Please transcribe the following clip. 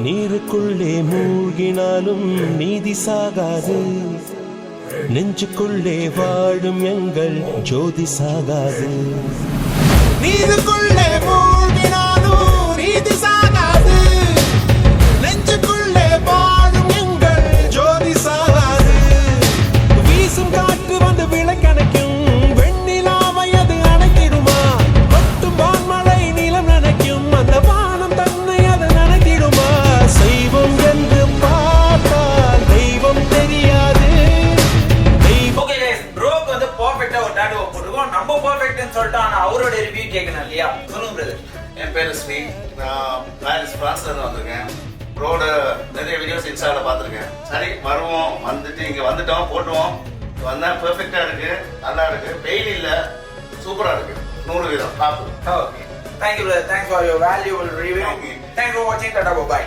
நீருக்குள்ளே மூழ்கினாலும் நீதி சாகாது, நெஞ்சுக்குள்ளே வாழும் எங்கள் ஜோதி சாகாது. நீருக்குள்ளே மூழ்கினாலும் நீதி சாகாது, நெஞ்சுக்குள்ளே வாழும் எங்கள் ஜோதி சாகாது. வீசும் காற்று வந்து விளக்கணைக்கும், வெண்ணிலாவை அது அணைத்திடுமா? கொட்டும் வான்மழை நிலம் நனைக்கும், அந்த வானம் தன்னை அது நனைத்திடுமா? செய்வோம் என்று பார்த்தால் தெய்வம் தெரியாது. ஓகே गाइस, ப்ரோக்கு வந்து பெர்ஃபெக்ட்டா ஒரு டாட்டூ போட்டுருக்கோம். நம்ம பெர்ஃபெக்ட்னு சொல்லிட்டு ஆனா அவரோட ரிவ்யூ கேட்கணும் இல்லையா? சொல்லுங்க பிரதர். என் பேர் ஸ்ரீ. நான் பாரிஸ் பிரான்ஸ்ல இருந்து வந்திருக்கேன். ப்ரோட நிறைய வீடியோஸ் இன்ஸ்டால பார்த்துருக்கேன். சரி வருவோம், வந்துட்டு இங்க வந்துட்டோம், போட்டுவோம். வந்தா பெர்ஃபெக்ட்டா இருக்கு, நல்லா இருக்கு, பெயின் இல்ல, சூப்பரா இருக்கு, 100 வீதம் top. Okay, thank you brother, thanks for your valuable review. Thank you. Thanks for வாட்சிங். Tata bye.